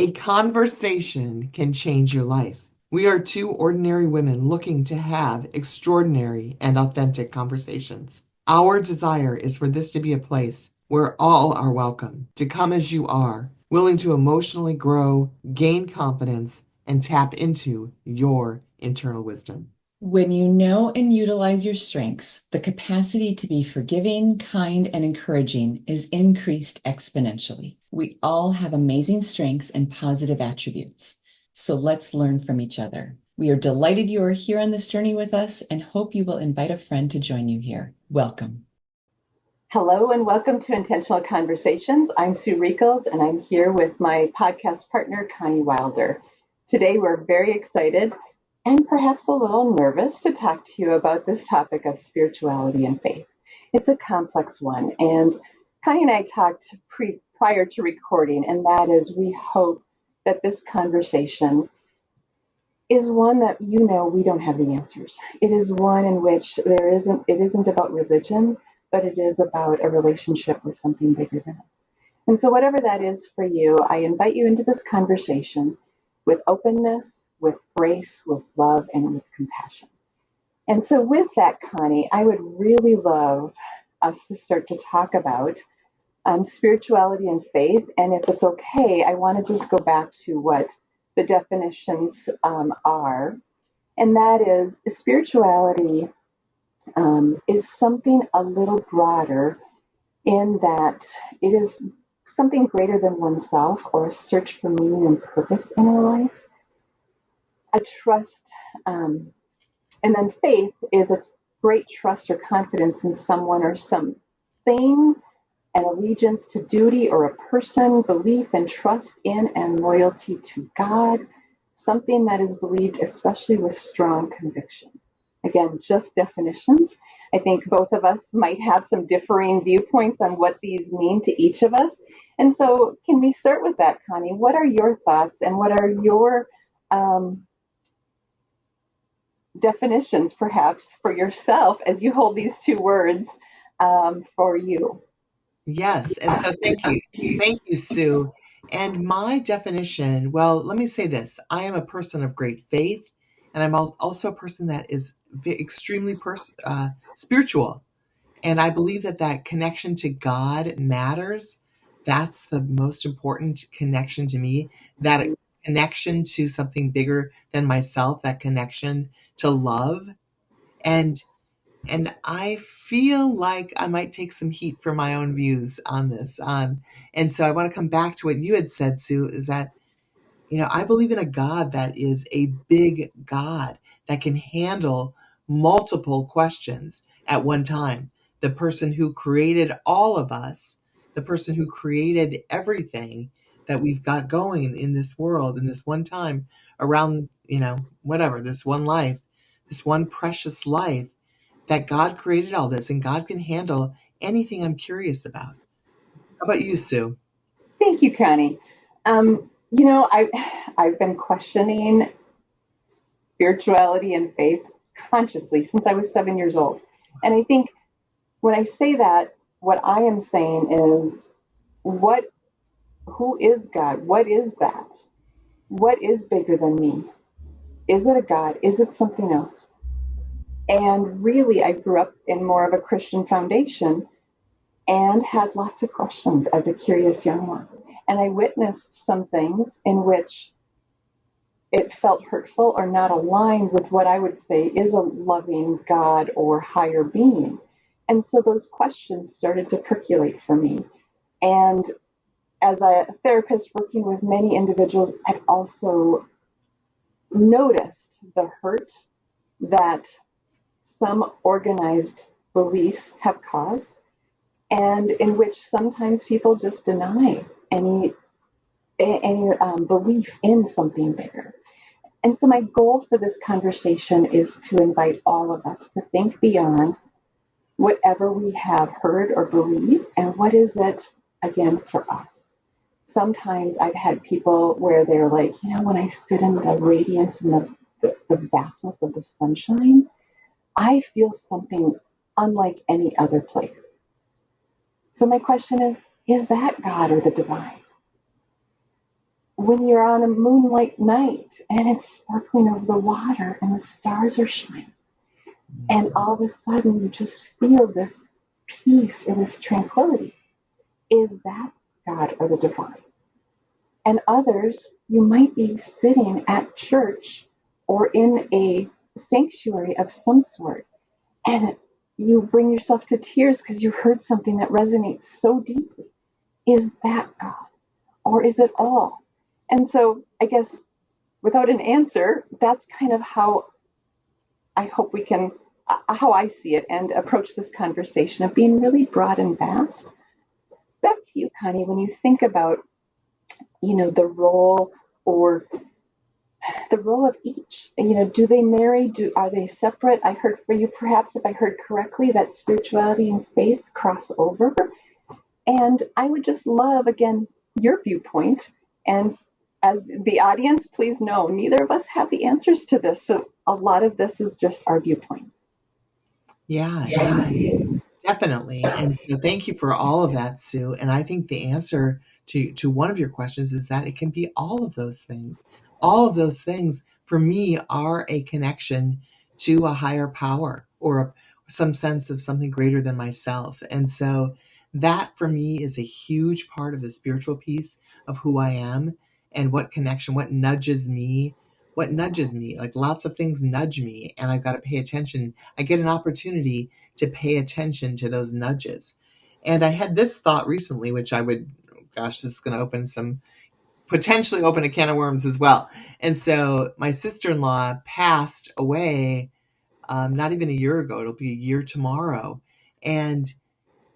A conversation can change your life. We are two ordinary women looking to have extraordinary and authentic conversations. Our desire is for this to be a place where all are welcome, to come as you are, willing to emotionally grow, gain confidence, and tap into your internal wisdom. When you know and utilize your strengths, the capacity to be forgiving, kind, and encouraging is increased exponentially. We all have amazing strengths and positive attributes. So let's learn from each other. We are delighted you are here on this journey with us and hope you will invite a friend to join you here. Welcome. Hello and welcome to Intentional Conversations. I'm Sue Riekels and I'm here with my podcast partner, Connie Wilder. Today we're very excited and perhaps a little nervous to talk to you about this topic of spirituality and faith. It's a complex one, and Connie and I talked prior to recording, and that is we hope that this conversation is one that we don't have the answers. It is one in which it isn't about religion, but it is about a relationship with something bigger than us. And so whatever that is for you, I invite you into this conversation with openness, with grace, with love, and with compassion. And so with that, Connie, I would really love us to start to talk about spirituality and faith. And if it's okay, I want to just go back to what the definitions are. And that is spirituality is something a little broader in that it is something greater than oneself or a search for meaning and purpose in our life. A trust, and then faith is a great trust or confidence in someone or something, an allegiance to duty or a person, belief and trust in and loyalty to God, something that is believed especially with strong conviction. Again, just definitions. I think both of us might have some differing viewpoints on what these mean to each of us. And so can we start with that, Connie? What are your thoughts and what are your definitions, perhaps, for yourself as you hold these two words for you? Yes, and so thank you. Thank you, Sue. And my definition, well, let me say this. I am a person of great faith, and I'm also a person that is extremely spiritual. And I believe that that connection to God matters. That's the most important connection to me. That connection to something bigger than myself, that connection to love. And and I feel like I might take some heat for my own views on this. And so I want to come back to what you had said, Sue, is that, I believe in a God that is a big God that can handle multiple questions at one time. The person who created all of us, the person who created everything that we've got going in this world in this one time around, whatever, this one life, this one precious life, that God created all this and God can handle anything I'm curious about. How about you, Sue? Thank you, Connie. I've been questioning spirituality and faith consciously since I was 7 years old. And I think when I say that, what I am saying is what who is God? What is that? What is bigger than me? Is it a God? Is it something else? And really, I grew up in more of a Christian foundation and had lots of questions as a curious young one. And I witnessed some things in which it felt hurtful or not aligned with what I would say is a loving God or higher being. And so those questions started to percolate for me. And as a therapist working with many individuals, I've also noticed the hurt that some organized beliefs have caused, and in which sometimes people just deny any belief in something bigger. And so my goal for this conversation is to invite all of us to think beyond whatever we have heard or believed, and what is it, again, for us. Sometimes I've had people where they're like, when I sit in the radiance and the vastness of the sunshine, I feel something unlike any other place. So my question is that God or the divine? when you're on a moonlight night and it's sparkling over the water and the stars are shining, and all of a sudden you just feel this peace or this tranquility. Is that God or the divine? And others, you might be sitting at church or in a sanctuary of some sort, and you bring yourself to tears because you heard something that resonates so deeply. Is that God? Or is it all? And so I guess without an answer, that's kind of how I hope we can, how I see it and approach this conversation of being really broad and vast. Back to you, Connie, when you think about, the role or the role of each, do they marry? Are they separate? I heard for you, perhaps if I heard correctly, that spirituality and faith cross over. And I would just love, again, your viewpoint. And as the audience, please know, neither of us have the answers to this. So a lot of this is just our viewpoints. Yeah, definitely. And so thank you for all of that, Sue. And I think the answer to one of your questions is that it can be all of those things. All of those things for me are a connection to a higher power or some sense of something greater than myself. And so that for me is a huge part of the spiritual piece of who I am and what connection, what nudges me. Like lots of things nudge me, and I've got to pay attention. I get an opportunity to pay attention to those nudges. And I had this thought recently, which this is going to potentially open a can of worms as well. And so my sister-in-law passed away not even a year ago. It'll be a year tomorrow. And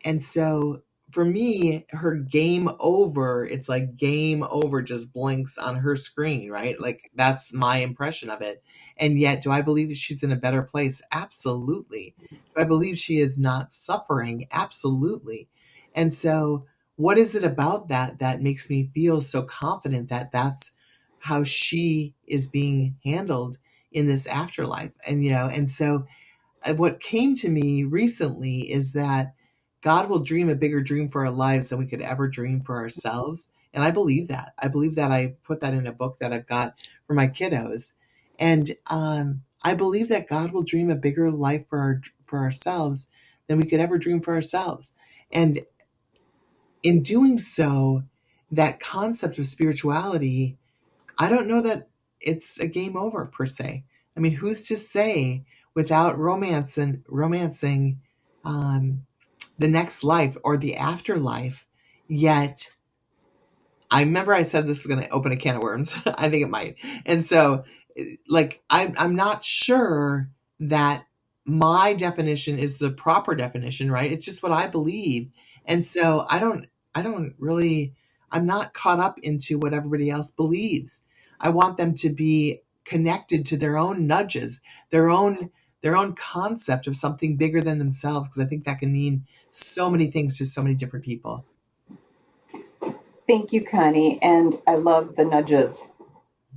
and so for me, her game over, it's like game over just blinks on her screen, right? Like that's my impression of it. And yet, do I believe she's in a better place? Absolutely. Do I believe she is not suffering? Absolutely. And so, what is it about that makes me feel so confident that that's how she is being handled in this afterlife? And so what came to me recently is that God will dream a bigger dream for our lives than we could ever dream for ourselves. And I believe that. I believe that. I put that in a book that I've got for my kiddos. And I believe that God will dream a bigger life for ourselves than we could ever dream for ourselves. And in doing so, that concept of spirituality, I don't know that it's a game over per se. I mean, who's to say without romancing the next life or the afterlife? Yet, I remember I said this is going to open a can of worms. I think it might. And so, like, I'm not sure that my definition is the proper definition, right? It's just what I believe. And so I don't really, I'm not caught up into what everybody else believes. I want them to be connected to their own nudges, their own, their own concept of something bigger than themselves, because I think that can mean so many things to so many different people. Thank you, Connie. And I love the nudges.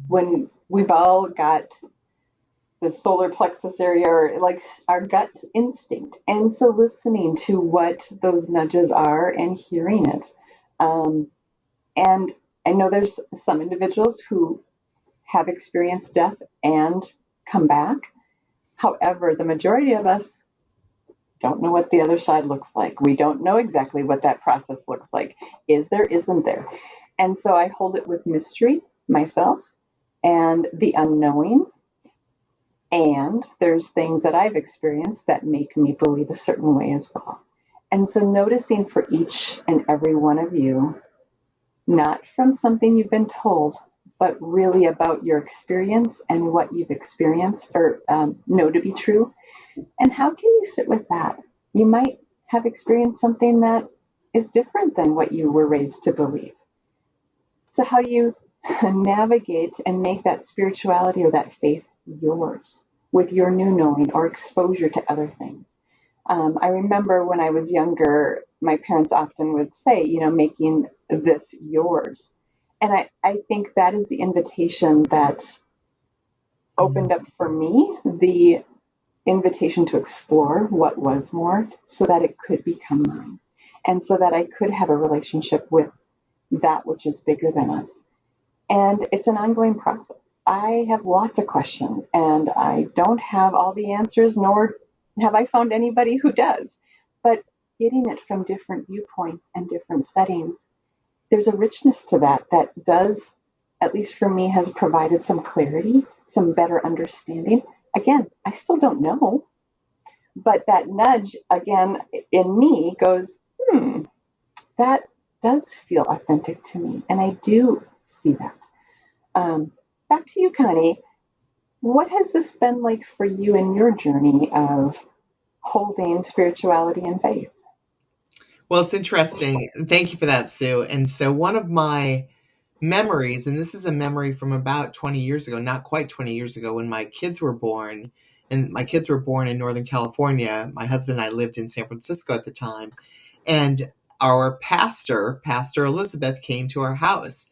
When we've all got the solar plexus area, or like our gut instinct. And so listening to what those nudges are and hearing it. Um, and I know there's some individuals who have experienced death and come back. However, the majority of us don't know what the other side looks like. We don't know exactly what that process looks like. Is there, isn't there? And so I hold it with mystery myself and the unknowing. And there's things that I've experienced that make me believe a certain way as well. And so noticing for each and every one of you, not from something you've been told, but really about your experience and what you've experienced or know to be true. And how can you sit with that? You might have experienced something that is different than what you were raised to believe. So how do you navigate and make that spirituality or that faith yours with your new knowing or exposure to other things? I remember when I was younger, my parents often would say, making this yours. And I think that is the invitation that opened up for me the invitation to explore what was more so that it could become mine and so that I could have a relationship with that which is bigger than us. And it's an ongoing process. I have lots of questions and I don't have all the answers, nor have I found anybody who does. But getting it from different viewpoints and different settings, there's a richness to that that does, at least for me, has provided some clarity, some better understanding. Again, I still don't know, but that nudge again in me goes, that does feel authentic to me. And I do see that. Back to you, Connie. What has this been like for you in your journey of holding spirituality and faith? Well, it's interesting. Thank you for that, Sue. And so, one of my memories, and this is a memory from about 20 years ago, not quite 20 years ago, when my kids were born, and my kids were born in Northern California. My husband and I lived in San Francisco at the time. And our Pastor Elizabeth, came to our house.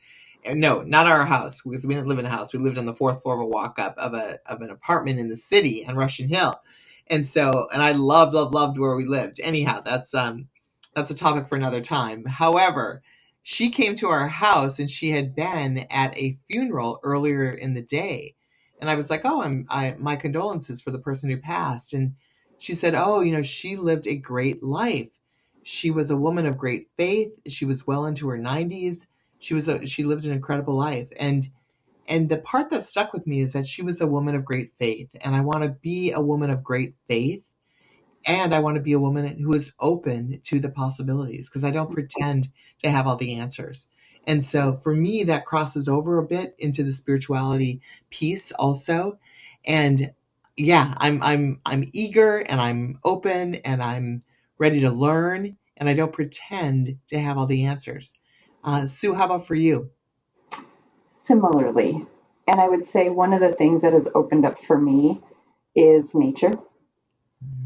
No, not our house, because we didn't live in a house. We lived on the fourth floor of a walk up of an apartment in the city on Russian Hill. And so, and I loved where we lived. Anyhow, that's a topic for another time. However, she came to our house and she had been at a funeral earlier in the day. And I was like, "Oh, my condolences for the person who passed." And she said, "Oh, she lived a great life. She was a woman of great faith. She was well into her 90s. She lived an incredible life." And the part that stuck with me is that she was a woman of great faith, and I want to be a woman of great faith, and I want to be a woman who is open to the possibilities, because I don't pretend to have all the answers. And so for me, that crosses over a bit into the spirituality piece also. And yeah, I'm eager and I'm open and I'm ready to learn, and I don't pretend to have all the answers. Sue, how about for you? Similarly, and I would say one of the things that has opened up for me is nature.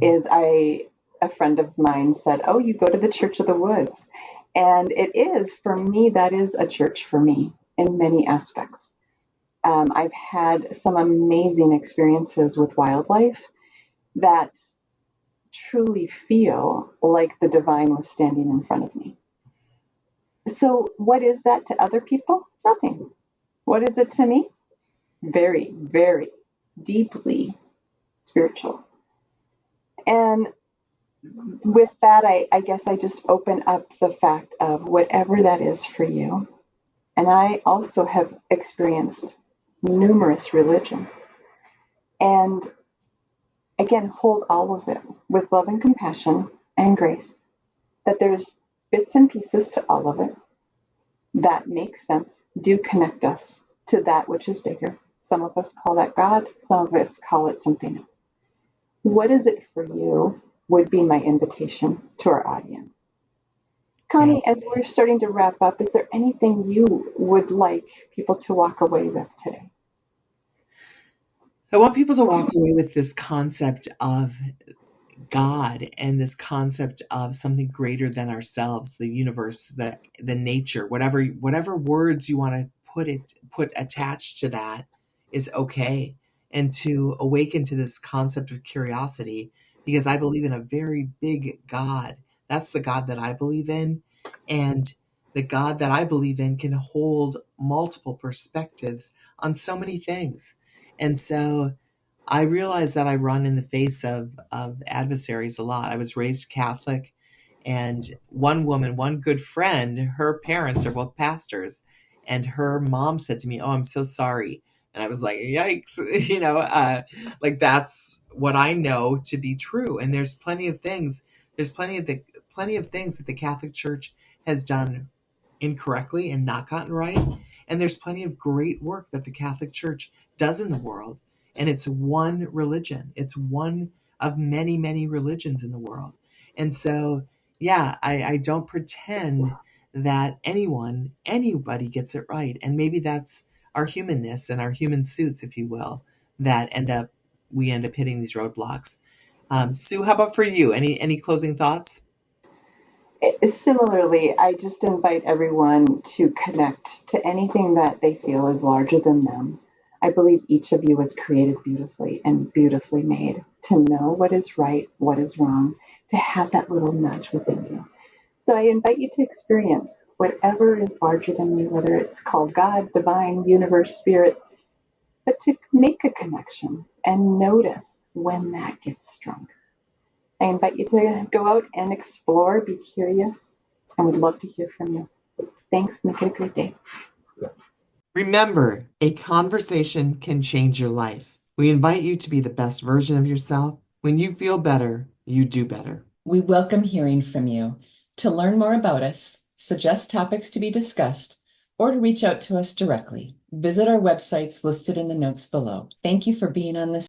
Is I A friend of mine said, "Oh, you go to the Church of the Woods," and it is for me. That is a church for me in many aspects. I've had some amazing experiences with wildlife that truly feel like the divine was standing in front of me. So, what is that to other people? Nothing. What is it to me? Very, very deeply spiritual. And with that, I guess I just open up the fact of whatever that is for you. And I also have experienced numerous religions. And again, hold all of it with love and compassion and grace. That there's bits and pieces to all of it that make sense, do connect us to that which is bigger. Some of us call that God, some of us call it something else. What is it for you would be my invitation to our audience. Yeah. Connie, as we're starting to wrap up, is there anything you would like people to walk away with today? I want people to walk away with this concept of God and this concept of something greater than ourselves, the universe, the nature, whatever words you want to put attached to that is okay. And to awaken to this concept of curiosity, because I believe in a very big God. That's the God that I believe in. And the God that I believe in can hold multiple perspectives on so many things. And so I realize that I run in the face of adversaries a lot. I was raised Catholic, and one woman, one good friend, her parents are both pastors, and her mom said to me, "Oh, I'm so sorry." And I was like, "Yikes!" Like that's what I know to be true. And there's plenty of things. There's plenty of things that the Catholic Church has done incorrectly and not gotten right. And there's plenty of great work that the Catholic Church does in the world. And it's one religion. It's one of many, many religions in the world. And so, yeah, I don't pretend that anybody gets it right. And maybe that's our humanness and our human suits, if you will, that we end up hitting these roadblocks. Sue, how about for you? Any closing thoughts? Similarly, I just invite everyone to connect to anything that they feel is larger than them. I believe each of you was created beautifully and beautifully made to know what is right, what is wrong, to have that little nudge within you. So I invite you to experience whatever is larger than you, whether it's called God, divine, universe, spirit, but to make a connection and notice when that gets stronger. I invite you to go out and explore, be curious, and we'd love to hear from you. Thanks. Make it a great day. Remember, a conversation can change your life. We invite you to be the best version of yourself. When you feel better, you do better. We welcome hearing from you. To learn more about us, suggest topics to be discussed, or to reach out to us directly, visit our websites listed in the notes below. Thank you for being on this